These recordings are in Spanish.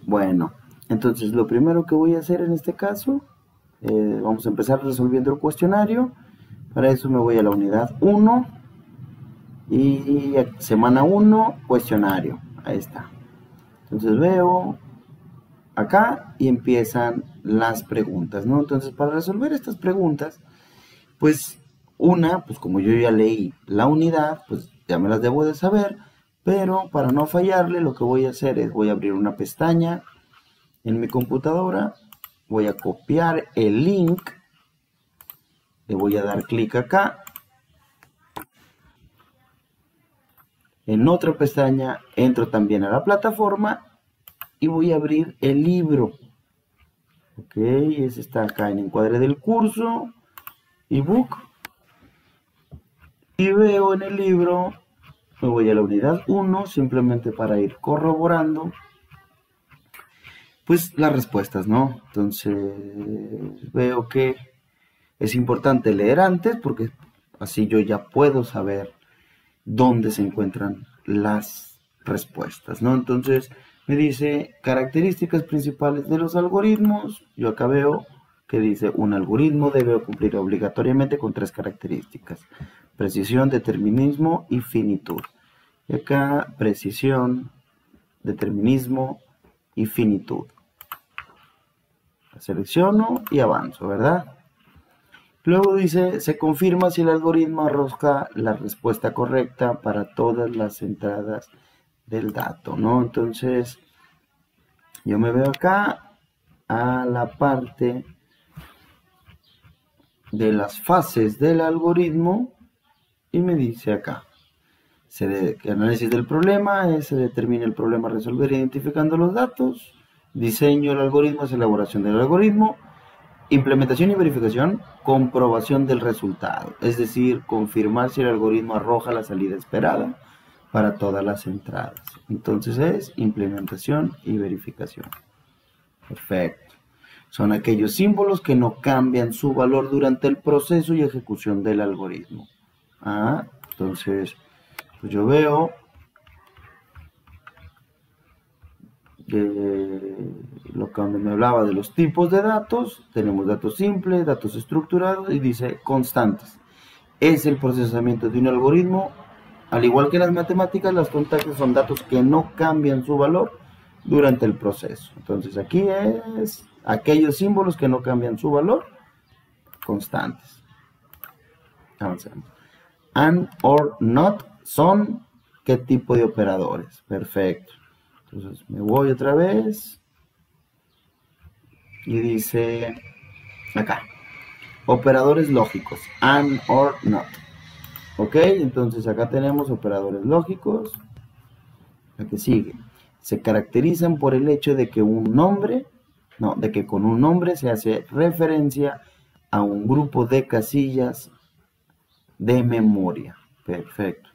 Bueno, entonces lo primero que voy a hacer en este caso, vamos a empezar resolviendo el cuestionario. Para eso me voy a la unidad 1 y semana 1, cuestionario. Ahí está. Entonces veo acá y empiezan las preguntas, ¿no? Entonces para resolver estas preguntas, pues pues como yo ya leí la unidad, pues ya me las debo de saber, pero para no fallarle lo que voy a hacer es voy a abrir una pestaña en mi computadora, voy a copiar el link, le voy a dar clic acá, en otra pestaña entro también a la plataforma y voy a abrir el libro. Ok, ese está acá en encuadre del curso, ebook, y veo en el libro, me voy a la unidad 1 simplemente para ir corroborando pues las respuestas, ¿no? Entonces veo que es importante leer antes porque así yo ya puedo saber dónde se encuentran las respuestas, ¿no? Entonces me dice características principales de los algoritmos. Yo acá veo que dice un algoritmo debe cumplir obligatoriamente con 3 características: precisión, determinismo y finitud. Y acá precisión, determinismo y finitud. La selecciono y avanzo, ¿verdad? Luego dice, se confirma si el algoritmo arroja la respuesta correcta para todas las entradas del dato, ¿no? Entonces, yo me veo acá a la parte de las fases del algoritmo y me dice acá, análisis del problema, se determina el problema a resolver identificando los datos, diseño del algoritmo es elaboración del algoritmo, implementación y verificación, comprobación del resultado, es decir, confirmar si el algoritmo arroja la salida esperada para todas las entradas. Entonces es implementación y verificación. Perfecto. Son aquellos símbolos que no cambian su valor durante el proceso y ejecución del algoritmo. Entonces, pues yo veo lo que me hablaba de los tipos de datos, tenemos datos simples, datos estructurados y dice constantes. Es el procesamiento de un algoritmo, al igual que las matemáticas, las constantes son datos que no cambian su valor durante el proceso. Entonces aquí es aquellos símbolos que no cambian su valor, constantes. Avanzando. And or not son qué tipo de operadores. Perfecto. Entonces me voy otra vez y dice acá, operadores lógicos, and or not. Ok, entonces acá tenemos operadores lógicos. La que sigue, se caracterizan por el hecho de que con un nombre se hace referencia a un grupo de casillas de memoria. Perfecto.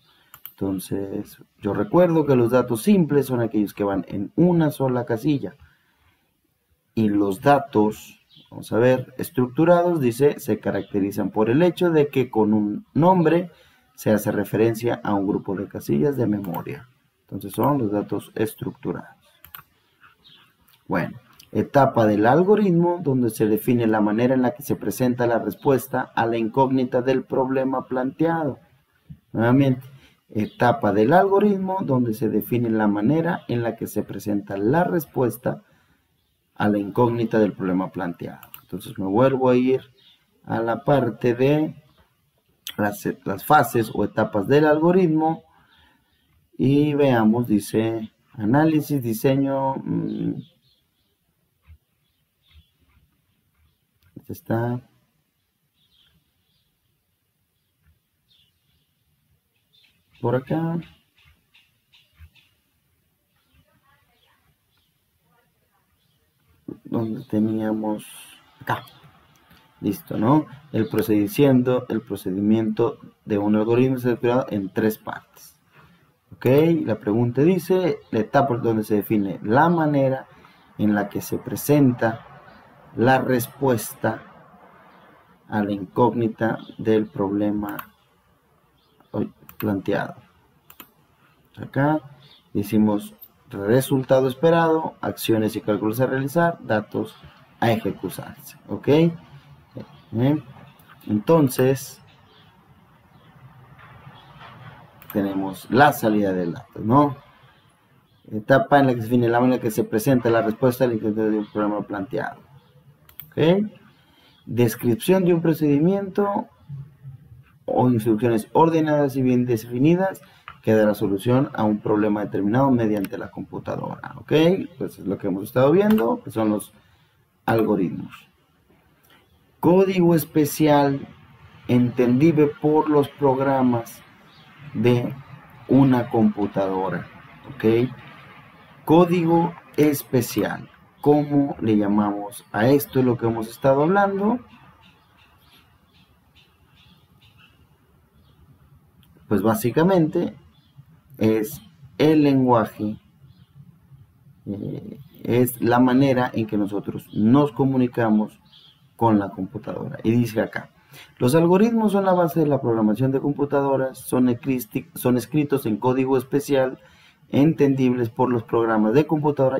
Entonces, yo recuerdo que los datos simples son aquellos que van en una sola casilla. Y los datos, vamos a ver, estructurados, dice, se caracterizan por el hecho de que con un nombre se hace referencia a un grupo de casillas de memoria. Entonces son los datos estructurados. Bueno, etapa del algoritmo donde se define la manera en la que se presenta la respuesta a la incógnita del problema planteado. Nuevamente, etapa del algoritmo donde se define la manera en la que se presenta la respuesta a la incógnita del problema planteado. Entonces me vuelvo a ir a la parte de las fases o etapas del algoritmo y veamos, dice análisis, diseño, este está por acá. Donde teníamos acá. Listo, ¿no? El procedimiento de un algoritmo se estructurado en 3 partes. Ok, la pregunta dice, la etapa donde se define la manera en la que se presenta la respuesta a la incógnita del problema planteado. Acá decimos resultado esperado, acciones y cálculos a realizar, datos a ejecutarse, ¿ok? Entonces, tenemos la salida del dato, ¿no? Etapa en la que se define la manera en la que se presenta la respuesta al intento de un programa planteado, ¿ok? Descripción de un procedimiento o instrucciones ordenadas y bien definidas que da la solución a un problema determinado mediante la computadora, ¿ok? Pues es lo que hemos estado viendo, que son los algoritmos. Código especial entendible por los programas de una computadora, ¿ok? Código especial. ¿Cómo le llamamos a esto? Es lo que hemos estado hablando. Pues básicamente es el lenguaje, es la manera en que nosotros nos comunicamos con la computadora. Y dice acá, los algoritmos son la base de la programación de computadoras, son escritos en código especial, entendibles por los programas de computadora,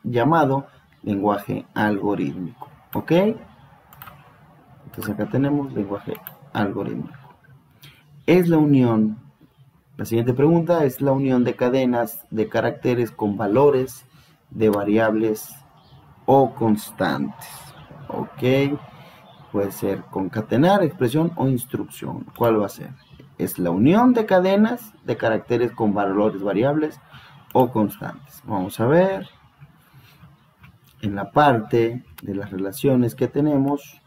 llamado lenguaje algorítmico. ¿Ok? Entonces acá tenemos lenguaje algorítmico. Es la unión, la siguiente pregunta es la unión de cadenas de caracteres con valores de variables o constantes. ¿Ok? Puede ser concatenar, expresión o instrucción. ¿Cuál va a ser? Es la unión de cadenas de caracteres con valores variables o constantes. Vamos a ver en la parte de las relaciones que tenemos.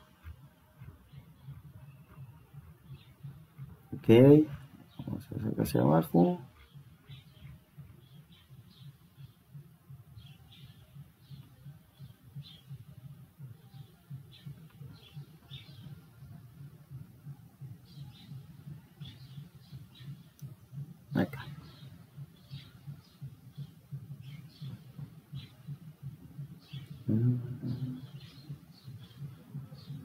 Ok, vamos a hacer hacia abajo. Acá.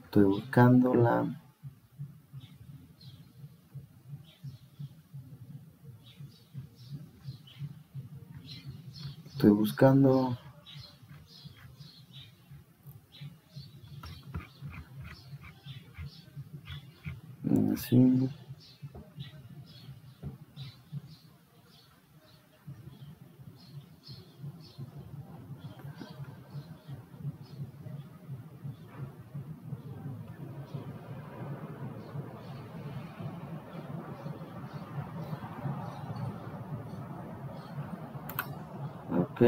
Estoy buscándola. Estoy buscando. Así. Ok.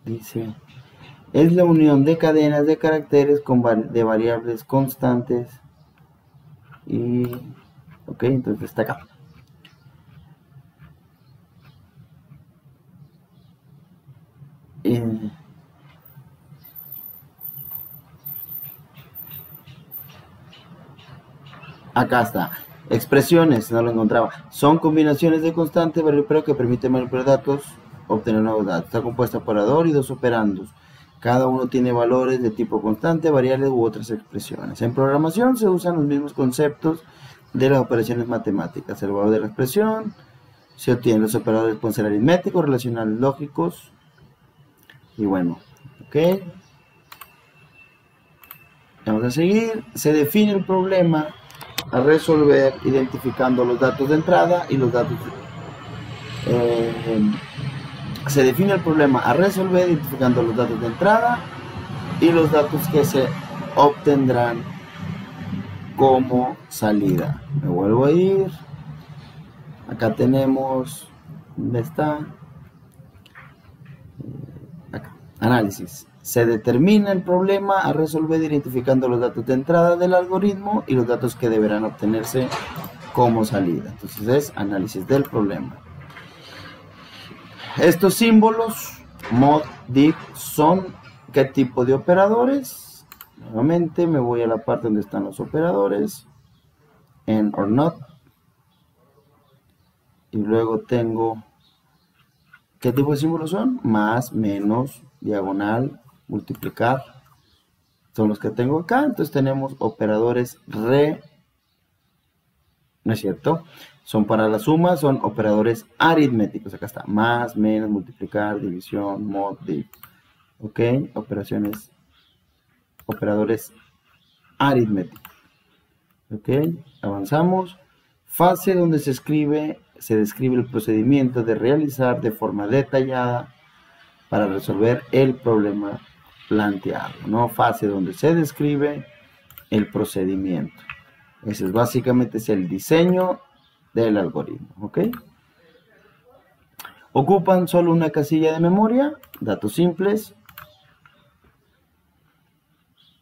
Dice, es la unión de cadenas de caracteres de variables constantes y... Ok, entonces está acá. Acá está. Expresiones, no lo encontraba. Son combinaciones de constante variable pero que permiten manipular datos, obtener nuevos datos. Está compuesta por operador y dos operandos. Cada uno tiene valores de tipo constante, variables u otras expresiones. En programación se usan los mismos conceptos de las operaciones matemáticas. El valor de la expresión se obtiene. Los operadores pueden ser aritméticos, relacionales, lógicos. Y bueno, ok. Vamos a seguir. Se define el problema a resolver identificando los datos de entrada y los datos se define el problema a resolver identificando los datos de entrada y los datos que se obtendrán como salida. Me vuelvo a ir. Acá tenemos, ¿dónde está? Acá, análisis. Se determina el problema a resolver identificando los datos de entrada del algoritmo y los datos que deberán obtenerse como salida. Entonces es análisis del problema. Estos símbolos mod, div, son ¿qué tipo de operadores? Nuevamente me voy a la parte donde están los operadores. And or not. Y luego tengo ¿qué tipo de símbolos son? Más, menos, diagonal, multiplicar. Son los que tengo acá. Entonces tenemos operadores no es cierto. son para la suma, son operadores aritméticos. Acá está, más, menos, multiplicar, división, mod, div. Ok, operadores aritméticos. Ok, avanzamos. Fase donde se describe el procedimiento de realizar de forma detallada para resolver el problema planteado, ¿no? Fase donde se describe el procedimiento. Ese es básicamente el diseño del algoritmo, ¿ok? Ocupan solo una casilla de memoria, datos simples.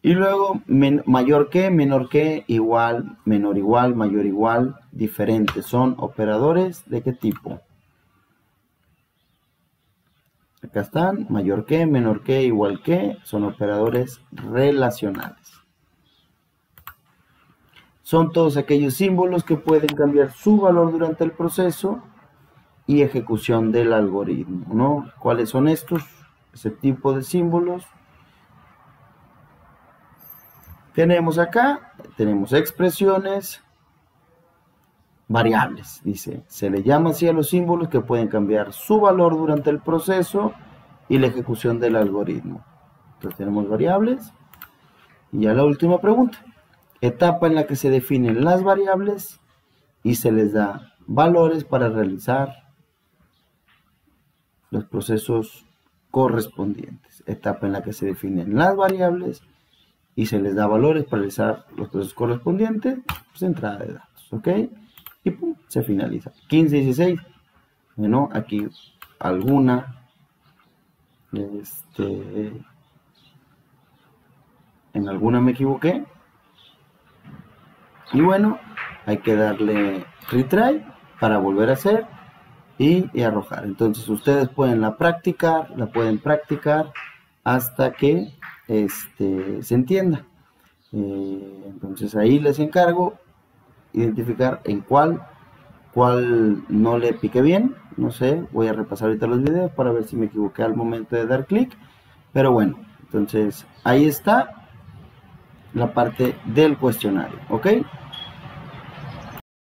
Y luego mayor que, menor que, igual, menor igual, mayor igual, diferentes. Son operadores ¿de qué tipo? Acá están, mayor que, menor que, igual que, son operadores relacionales. Son todos aquellos símbolos que pueden cambiar su valor durante el proceso y ejecución del algoritmo, ¿no? ¿Cuáles son estos? Ese tipo de símbolos. Tenemos acá, tenemos expresiones, variables, dice. Se le llama así a los símbolos que pueden cambiar su valor durante el proceso y la ejecución del algoritmo. Entonces tenemos variables. Y ya la última pregunta. Etapa en la que se definen las variables y se les da valores para realizar los procesos correspondientes. Etapa en la que se definen las variables y se les da valores para realizar los procesos correspondientes, pues entrada de datos, ¿ok? Y pum, se finaliza. 15 y 16. Bueno, aquí alguna en alguna me equivoqué. Y bueno, hay que darle retry para volver a hacer y arrojar. Entonces ustedes pueden la pueden practicar hasta que se entienda. Entonces ahí les encargo identificar en cuál no le piqué bien. No sé, voy a repasar ahorita los videos para ver si me equivoqué al momento de dar clic. Pero bueno, entonces ahí está la parte del cuestionario, ¿ok?